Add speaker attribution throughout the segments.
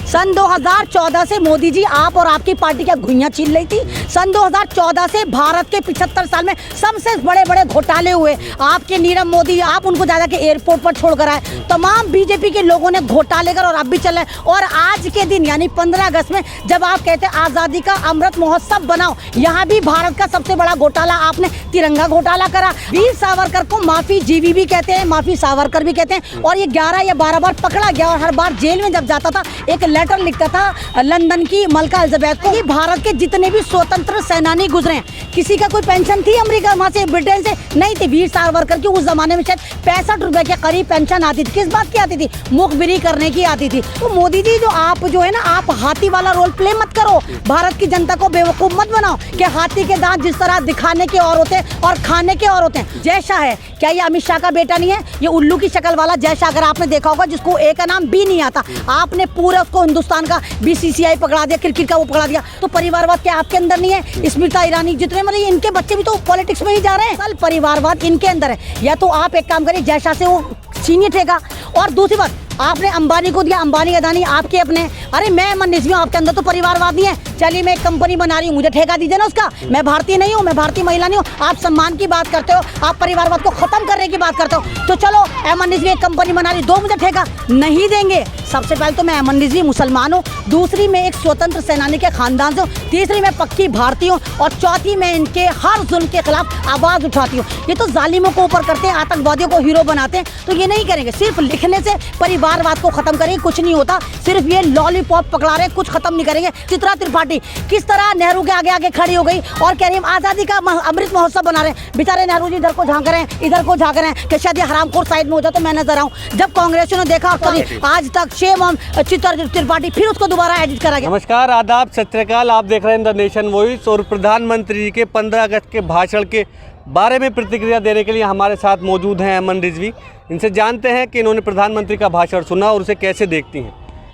Speaker 1: सन 2014 से मोदी जी आप और आपकी पार्टी क्या घुइयां छीन रही थी। सन 2014 से भारत के 75 साल में सबसे बड़े बड़े घोटाले हुए। आपके नीरव मोदी, आप उनको ज्यादा के एयरपोर्ट पर छोड़कर आए। तमाम बीजेपी के लोगों ने घोटाले कर और अब भी चले। और आज के दिन यानी 15 अगस्त में जब आप कहते हैं आजादी का अमृत महोत्सव बनाओ, यहाँ भी भारत का सबसे बड़ा घोटाला आपने तिरंगा घोटाला करा। वीर सावरकर को माफी जीवी भी कहते हैं, माफी सावरकर भी कहते हैं। और ये 11 या 12 बार पकड़ा गया और हर बार जेल में जब जाता था एक लेटर लिखता था लंदन की मलका एलिजाबेथ को। ये भारत के जितने भी स्वतंत्र सेनानी गुजरे हैं, किसी का कोई पेंशन थी अमेरिका वहाँ से ब्रिटेन से नहीं थी। वीर सावरकर की उस जमाने में शायद 65 रुपए के करीब पेंशन आती थी। किस बात की आती थी? मुखबिरी करने की आती थी। तो मोदी जी जो आप जो है ना, आप हाथी वाला रोल प्ले मत करो। भारत की जनता को बेवकूफ मत बनाओ कि हाथी के दांत जिस तरह दिखाने के और होते हैं और खाने के और होते हैं। जय शाह है, क्या ये अमित शाह का बेटा नहीं है? ये उल्लू की शक्ल वाला जय शाह, अगर आपने देखा होगा, जिसको ए का नाम बी नहीं आता, आपने पूरा उसको हिंदुस्तान का बीसीसीआई पकड़ा दिया, क्रिकेट का वो पकड़ा दिया। तो परिवारवाद क्या आपके अंदर नहीं है? स्मृति ईरानी जितने मतलब इनके बच्चे भी तो पॉलिटिक्स में ही जा रहे हैं। कल परिवारवाद इनके अंदर है। या तो आप एक काम करिए, जय शाह से वो छीनिए ठेका। और दूसरी बात, आपने अंबानी को दिया, अंबानी अदानी आपके अपने। अरे मैं मन निस्बी हूँ, आपके अंदर तो परिवारवाद नहीं है। चलिए मैं एक कंपनी बना रही हूँ, मुझे ठेका दीजिए ना उसका। मैं भारतीय नहीं हूँ, मैं भारतीय महिला नहीं हूँ। आप सम्मान की बात करते हो, आप परिवारवाद को खत्म करने की बात करते हो। तो चलो अमन निस्बी एक कंपनी बना रही, दो मुझे ठेका। नहीं देंगे। सबसे पहले तो मैं अमन निस्बी मुसलमान हूँ, दूसरी मैं एक स्वतंत्र सेनानी के खानदान से हूँ, तीसरी मैं पक्की भारतीय हूँ, और चौथी मैं इनके हर जुल्म के खिलाफ आवाज उठाती हूँ। ये तो जालिमों को ऊपर करते हैं, आतंकवादियों को हीरो बनाते हैं, तो ये नहीं करेंगे। सिर्फ लिखने से परिवारवाद को खत्म करेंगे कुछ नहीं होता। सिर्फ ये लॉलीपॉप पकड़ा रहे, कुछ खत्म नहीं करेंगे। चित्रा त्रिपाठी किस तरह नेहरू के आगे आगे खड़ी हो गई और कह रही हम आजादी का अमृत महोत्सव बना रहे हैं। बेचारे नेहरू जी इधर को झांक रहे हैं, इधर को झांक रहे हैं कि शायद ये हरामखोर साइड में हो जाए तो मैं नजर आऊं। जब कांग्रेसियों ने देखा और कभी आज तक शेम ऑन चित्रा त्रिपाठी, फिर उसको दोबारा एडिट करा गया।
Speaker 2: नमस्कार, आदाब, सत श्री अकाल। आप देख रहे हैं द नेशन वॉइस। और प्रधानमंत्री जी के 15 अगस्त के भाषण के बारे में प्रतिक्रिया देने के लिए हमारे साथ मौजूद हैं अमन रिजवी। इनसे जानते हैं कि इन्होंने प्रधानमंत्री का भाषण सुना और उसे कैसे देखती हैं।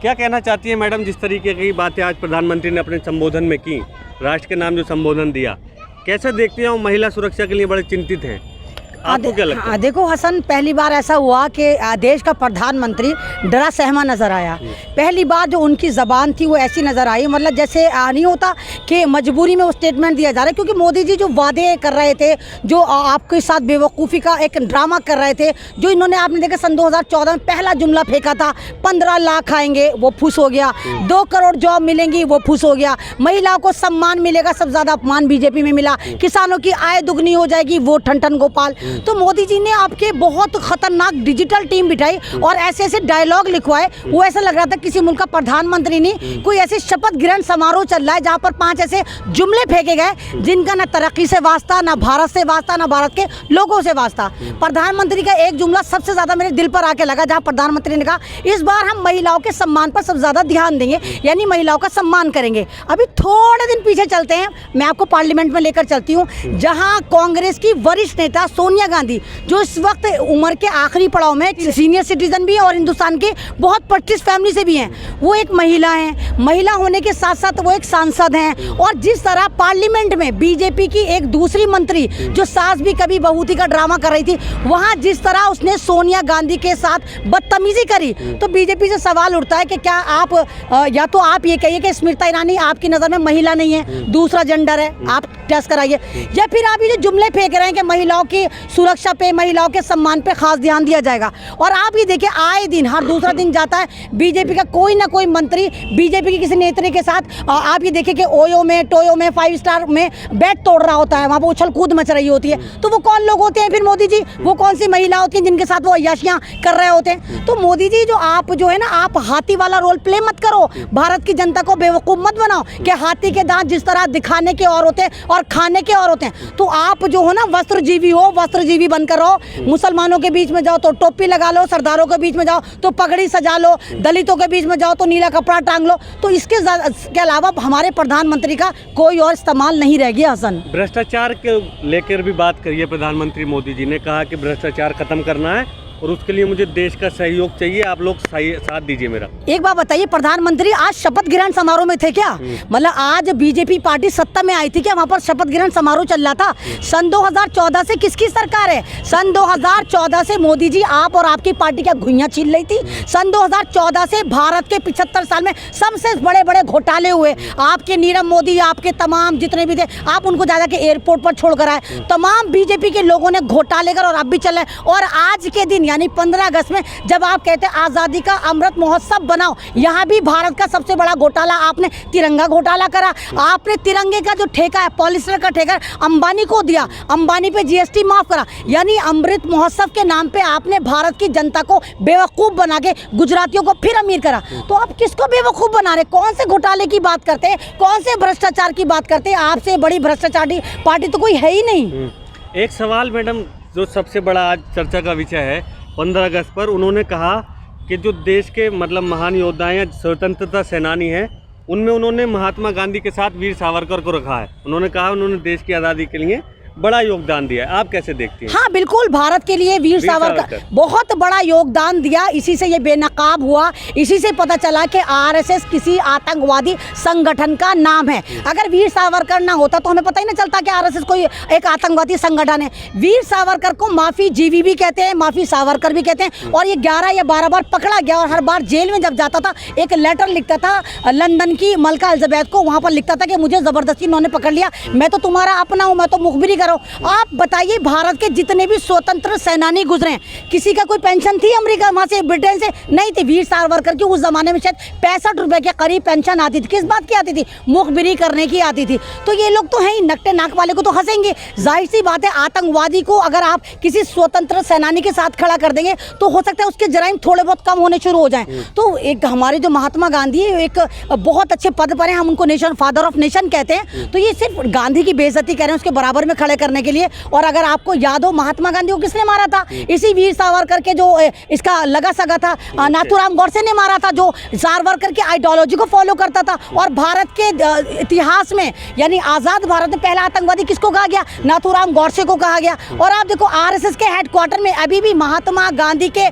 Speaker 2: क्या कहना चाहती हैं मैडम? जिस तरीके की बातें आज प्रधानमंत्री ने अपने संबोधन में की, राष्ट्र के नाम जो संबोधन दिया, कैसे देखती हैं? महिला सुरक्षा के लिए बड़े चिंतित हैं, आपको क्या लगता है?
Speaker 1: देखो हसन, पहली बार ऐसा हुआ कि देश का प्रधानमंत्री डरा सहमा नजर आया। पहली बार जो उनकी ज़बान थी वो ऐसी नज़र आई, मतलब जैसे नहीं होता कि मजबूरी में वो स्टेटमेंट दिया जा रहा है। क्योंकि मोदी जी जो वादे कर रहे थे, जो आपके साथ बेवकूफ़ी का एक ड्रामा कर रहे थे, जो इन्होंने आपने देखा सन 2014 में पहला जुमला फेंका था, 15 लाख आएंगे, वो फुस हो गया। 2 करोड़ जॉब मिलेंगी, वो फुस हो गया। महिलाओं को सम्मान मिलेगा, सबसे ज़्यादा अपमान बीजेपी में मिला। किसानों की आय दुगनी हो जाएगी, वो ठन गोपाल। तो मोदी जी ने आपके बहुत खतरनाक डिजिटल टीम बिठाई और ऐसे ऐसे डायलॉग लिखवाए, वो ऐसा लग रहा था किसी मुल्क का प्रधानमंत्री नहीं, कोई ऐसे शपथ ग्रहण समारोह चल रहा है जहां पर 5 ऐसे जुमले फेंके गए जिनका ना तरक्की से वास्ता, ना भारत से वास्ता, ना भारत के लोगों से वास्ता। प्रधानमंत्री का एक जुमला सबसे ज्यादा मेरे दिल पर आके लगा, जहां प्रधानमंत्री ने कहा इस बार हम महिलाओं के सम्मान पर सबसे ज्यादा ध्यान देंगे, यानी महिलाओं का सम्मान करेंगे। अभी थोड़े दिन पीछे चलते हैं, मैं आपको पार्लियामेंट में लेकर चलती हूँ, जहाँ कांग्रेस की वरिष्ठ नेता सोनिया गांधी, जो इस वक्त उम्र के आखिरी पड़ाव में, सीनियर सिटीजन भी है और हिंदुस्तान के बहुत प्रतिष्ठित फैमिली से भी हैं, वो एक महिला हैं। महिला होने के साथ साथ वो एक सांसद हैं। और जिस तरह पार्लियामेंट में बीजेपी की एक दूसरी मंत्री जो सास भी कभी बहूती का ड्रामा कर रही थी, वहां जिस तरह उसने सोनिया गांधी के साथ बदतमीजी करी, तो बीजेपी से सवाल उठता है कि क्या आप या तो आप ये कहिए कि स्मृति ईरानी आपकी नज़र में महिला नहीं है, दूसरा जेंडर है, आप टेस्ट कराइए, या फिर आप ये जो जुमले फेंक रहे हैं कि महिलाओं की सुरक्षा पे, महिलाओं के सम्मान पे खास ध्यान दिया जाएगा। और आप ये देखिए आए दिन, हर दूसरा दिन जाता है बीजेपी का कोई ना कोई मंत्री बीजेपी के किसी नेत्री के साथ, आप ये देखिए कि ओयो में, टोयो में, 5 स्टार में बैट तोड़ रहा होता है, वहाँ पर उछल कूद मच रही होती है। तो वो कौन लोग होते हैं फिर मोदी जी? वो कौन सी महिला होती हैं जिनके साथ वो अय्याशियाँ कर रहे होते हैं? तो मोदी जी जो है ना, आप हाथी वाला रोल प्ले मत करो। भारत की जनता को बेवकूफ़ मत बनाओ कि हाथी के दांत जिस तरह दिखाने के और होते हैं और खाने के और होते हैं। तो आप जो हो ना, वस्त्रजीवी हो, वस्त्रजीवी बनकर रहो। मुसलमानों के बीच में जाओ तो टोपी लगा लो, सरदारों के बीच में जाओ तो पगड़ी सजा लो, दलितों के बीच में जाओ तो नीला कपड़ा टांग लो। तो इसके अलावा हमारे प्रधानमंत्री का कोई और इस्तेमाल नहीं रह गया। हसन,
Speaker 2: भ्रष्टाचार के लेकर भी बात करिए। प्रधानमंत्री मोदी जी ने कहा कि भ्रष्टाचार खत्म करना है और उसके लिए मुझे देश का सहयोग चाहिए, आप लोग साथ दीजिए मेरा।
Speaker 1: एक बात बताइए, प्रधानमंत्री आज शपथ ग्रहण समारोह में थे क्या? मतलब आज बीजेपी पार्टी सत्ता में आई थी क्या? वहाँ पर शपथ ग्रहण समारोह चल रहा था। सन 2014 से किसकी सरकार है? सन 2014 से मोदी जी आप और आपकी पार्टी क्या घुइयां छील रही थी? सन 2014 से भारत के 75 साल में सबसे बड़े बड़े घोटाले हुए। आपके नीरव मोदी, आपके तमाम जितने भी थे, आप उनको ज्यादा के एयरपोर्ट पर छोड़कर आए। तमाम बीजेपी के लोगों ने घोटाले कर और अब भी चल रहे हैं। और आज के दिन यानी 15 अगस्त में जब आप कहते हैं आज़ादी का अमृत महोत्सव बनाओ, यहाँ भी भारत का सबसे बड़ा घोटाला आपने तिरंगा घोटाला करा। आपने तिरंगे का जो ठेका है, पॉलिस्टर का ठेका अंबानी को दिया, अंबानी पे जीएसटी माफ करा। यानी अमृत महोत्सव के नाम पे आपने भारत की जनता को बेवकूफ़ बना के गुजरातियों को फिर अमीर करा। तो आप किसको बेवकूफ़ बना रहे? कौन से घोटाले की बात करते हैं? कौन से भ्रष्टाचार की बात करते हैं? आपसे बड़ी भ्रष्टाचारी पार्टी तो कोई है ही नहीं।
Speaker 2: एक सवाल मैडम, जो सबसे बड़ा आज चर्चा का विषय है, 15 अगस्त पर उन्होंने कहा कि जो देश के मतलब महान योद्धा या स्वतंत्रता सेनानी हैं, उनमें उन्होंने महात्मा गांधी के साथ वीर सावरकर को रखा है। उन्होंने कहा उन्होंने देश की आज़ादी के लिए बड़ा योगदान दिया है। आप कैसे देखती हैं?
Speaker 1: हाँ बिल्कुल, भारत के लिए वीर सावरकर बहुत बड़ा योगदान दिया। इसी से ये बेनकाब हुआ, इसी से पता चला कि आरएसएस किसी आतंकवादी संगठन का नाम है। अगर वीर सावरकर ना होता तो हमें पता ही नहीं चलता कि आरएसएस कोई एक आतंकवादी संगठन है। वीर सावरकर को माफी जीवी भी कहते हैं, माफी सावरकर भी कहते हैं। और ये 11 या 12 बार पकड़ा गया और हर बार जेल में जब जाता था एक लेटर लिखता था लंदन की मलका एलिजाबेथ को, वहाँ पर लिखता था कि मुझे ज़बरदस्ती उन्होंने पकड़ लिया, मैं तो तुम्हारा अपना हूँ, मैं तो मुखबिरी। आप बताइए, भारत के जितने भी स्वतंत्र सेनानी गुजरे हैं, किसी का कोई पेंशन थी अमेरिका वहां से ब्रिटेन से? नहीं थी। वीर सावरकर की उस जमाने में शायद 65 रुपए के करीब पेंशन आती थी। किस बात की आती थी? मुखबिरी करने की आती थी। तो ये लोग तो हैं ही, नकटे नाक वाले को तो हंसेंगे। जाहिर सी बात है, आतंकवादी को अगर आप किसी स्वतंत्र सेनानी के साथ खड़ा कर देंगे तो हो सकता है उसके जराइम थोड़े बहुत कम होने शुरू हो जाएं। तो एक हमारे जो महात्मा गांधी एक बहुत अच्छे पद पर हैं, हम उनको नेशन फादर ऑफ नेशन कहते हैं। तो ये सिर्फ गांधी की बेइज्जती कर रहे हैं उसके बराबर में खड़े करने के लिए। और अगर आपको याद हो, महात्मा गांधी को किसने मारा था? इसी वीर सावरकर के जो इसका लगा सगा था, नाथूराम गौडसे ने मारा था, जो सावरकर के आइडियोलॉजी को फॉलो करता था। और भारत के इतिहास में यानी आज़ाद भारत में पहला आतंकवादी किसको कहा गया? नाथूराम गौडसे को कहा गया। और आप देखो, आरएसएस के हेडक्वार्टर में अभी भी महात्मा गांधी के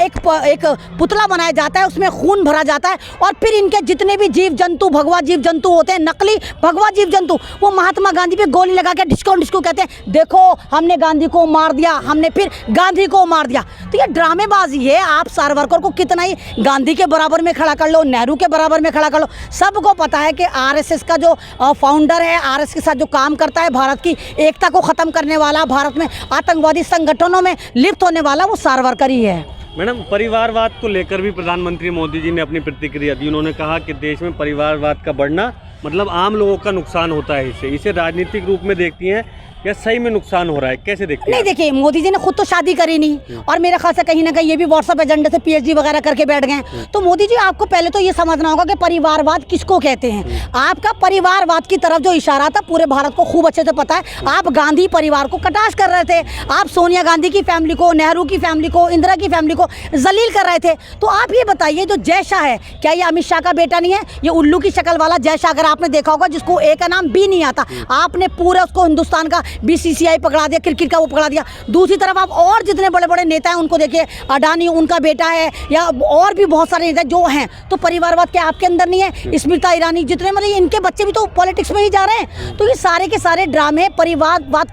Speaker 1: एक पुतला बनाया जाता है, उसमें खून भरा जाता है। और फिर इनके जितने भी जीव जंतु, भगवा जीव जंतु होते हैं, नकली भगवा जीव जंतु, वो महात्मा गांधी पे गोली लगा के डिस्को डिस्को कहते हैं, देखो हमने गांधी को मार दिया, हमने फिर गांधी को मार दिया। तो ये ड्रामेबाजी है। आप सावरकर को कितना ही गांधी के बराबर में खड़ा कर लो, नेहरू के बराबर में खड़ा कर लो, सबको पता है कि आरएसएस का जो फाउंडर है, आरएसएस के साथ जो काम करता है, भारत की एकता को ख़त्म करने वाला, भारत में आतंकवादी संगठनों में लिप्त होने वाला, वो सावरकर ही है।
Speaker 2: मैडम, परिवारवाद को लेकर भी प्रधानमंत्री मोदी जी ने अपनी प्रतिक्रिया दी। उन्होंने कहा कि देश में परिवारवाद का बढ़ना मतलब आम लोगों का नुकसान होता है। इसे राजनीतिक रूप में देखती हैं या सही में नुकसान हो रहा है? कैसे देखते हैं?
Speaker 1: नहीं, देखिए, मोदी जी ने खुद तो शादी करी नहीं और मेरे ख्याल से कहीं ना कहीं ये भी व्हाट्सएप एजेंडे से पीएचडी वगैरह करके बैठ गए। तो मोदी जी, आपको पहले तो ये समझना होगा कि परिवारवाद किसको कहते हैं। आपका परिवारवाद की तरफ जो इशारा था पूरे भारत को खूब अच्छे से पता है। आप गांधी परिवार को कटाक्ष कर रहे थे, आप सोनिया गांधी की फैमिली को, नेहरू की फैमिली को, इंदिरा की फैमिली को जलील कर रहे थे। तो आप ये बताइए, जो जय शाह है, क्या ये अमित शाह का बेटा नहीं है? ये उल्लू की शक्ल वाला जय शाह, अगर आपने देखा होगा, जिसको ए का नाम बी नहीं आता, आपने पूरा उसको हिंदुस्तान का बीसीसीआई पकड़ा दिया, क्रिकेट का वो पकड़ा दिया। दूसरी तरफ आप और जितने बड़े बड़े नेता हैं उनको देखिए, अडानी उनका बेटा है, या और भी बहुत सारे नेता जो हैं। तो परिवारवाद क्या आपके अंदर नहीं है? स्मृति ईरानी, जितने मतलब इनके बच्चे भी तो पॉलिटिक्स में ही जा रहे हैं। तो ये सारे के सारे ड्रामे परिवारवाद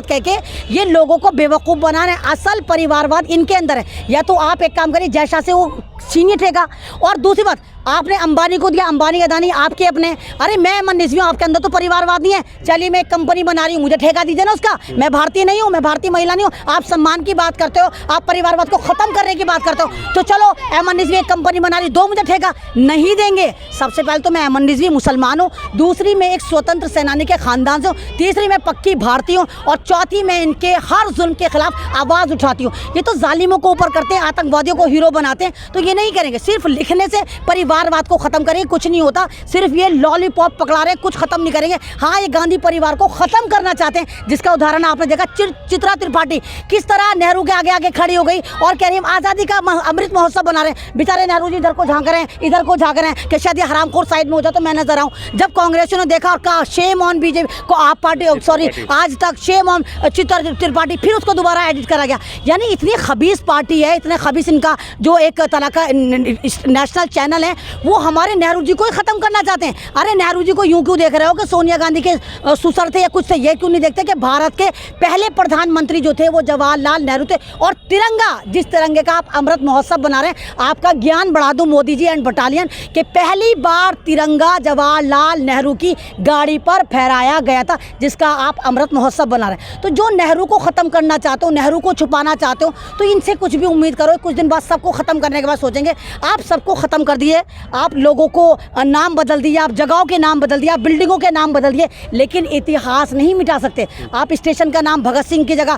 Speaker 1: कह के ये लोगों को बेवकूफ़ बना रहे हैं। असल परिवारवाद इनके अंदर है। या तो आप एक काम करिए, जैसा से वो छीनिए ठेका। और दूसरी बात, आपने अंबानी को दिया, अंबानी अदानी आपके अपने। अरे मैं अमन रिजवी हूँ, आपके अंदर तो परिवारवाद नहीं है। चलिए, मैं एक कंपनी बना रही हूँ, मुझे ठेका दीजिए ना उसका। मैं भारतीय नहीं हूँ, मैं भारतीय महिला नहीं हूँ। आप सम्मान की बात करते हो, आप परिवारवाद को खत्म करने की बात करते हो। तो चलो, अमन रिजवी एक कंपनी बना रही, दो मुझे ठेका। नहीं देंगे। सबसे पहले तो मैं अमन रिजवी मुसलमान हूँ, दूसरी मैं एक स्वतंत्र सेनानी के खानदान से हूँ, तीसरी मैं पक्की भारतीय हूँ, और चौथी मैं इनके हर जुल्म के खिलाफ आवाज़ उठाती हूँ। ये तो जालिमों को ऊपर करते हैं, आतंकवादियों को हीरो बनाते हैं। तो ये नहीं करेंगे। सिर्फ लिखने से परिवार परिवारवाद को ख़त्म करेंगे, कुछ नहीं होता, सिर्फ ये लॉलीपॉप पकड़ा रहे हैं, कुछ ख़त्म नहीं करेंगे। हाँ, ये गांधी परिवार को ख़त्म करना चाहते हैं, जिसका उदाहरण आपने देखा। चित्रा त्रिपाठी किस तरह नेहरू के आगे आगे खड़ी हो गई और कह रही हम आज़ादी का अमृत महोत्सव बना रहे हैं। बेचारे नेहरू जी इधर को झांक रहे हैं, इधर को झांक रहे हैं कि शायद ये हरामखोर साइड में हो जाए तो मैं नजर आऊँ। जब कांग्रेसियों ने देखा और कहा शेम ऑन बीजेपी को, आप पार्टी सॉरी आज तक शेम ऑन चित्रा त्रिपाठी, फिर उसको दोबारा एडिट करा गया। यानी इतनी खबीस पार्टी है, इतने खबीस इनका जो एक तरह का नेशनल चैनल है, वो हमारे नेहरू जी को ही ख़त्म करना चाहते हैं। अरे नेहरू जी को यूं क्यों देख रहे हो कि सोनिया गांधी के सुसर थे या कुछ थे? ये क्यों नहीं देखते कि भारत के पहले प्रधानमंत्री जो थे वो जवाहरलाल नेहरू थे। और तिरंगा, जिस तिरंगे का आप अमृत महोत्सव बना रहे हैं, आपका ज्ञान बढ़ा दूं मोदी जी एंड बटालियन, कि पहली बार तिरंगा जवाहरलाल नेहरू की गाड़ी पर फहराया गया था, जिसका आप अमृत महोत्सव बना रहे हैं। तो जो नेहरू को ख़त्म करना चाहते हो, नेहरू को छुपाना चाहते हो, तो इनसे कुछ भी उम्मीद करो, कुछ दिन बाद सबको ख़त्म करने के बाद सोचेंगे। आप सबको ख़त्म कर दिए, आप लोगों को नाम बदल दिए, आप जगहों के नाम बदल दिए, आप बिल्डिंगों के नाम बदल दिए, लेकिन इतिहास नहीं मिटा सकते। आप स्टेशन का नाम भगत सिंह की जगह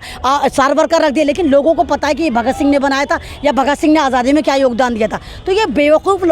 Speaker 1: सावरकर रख दिए, लेकिन लोगों को पता है कि ये भगत सिंह ने बनाया था या भगत सिंह ने आज़ादी में क्या योगदान दिया था। तो ये बेवकूफ़ लोग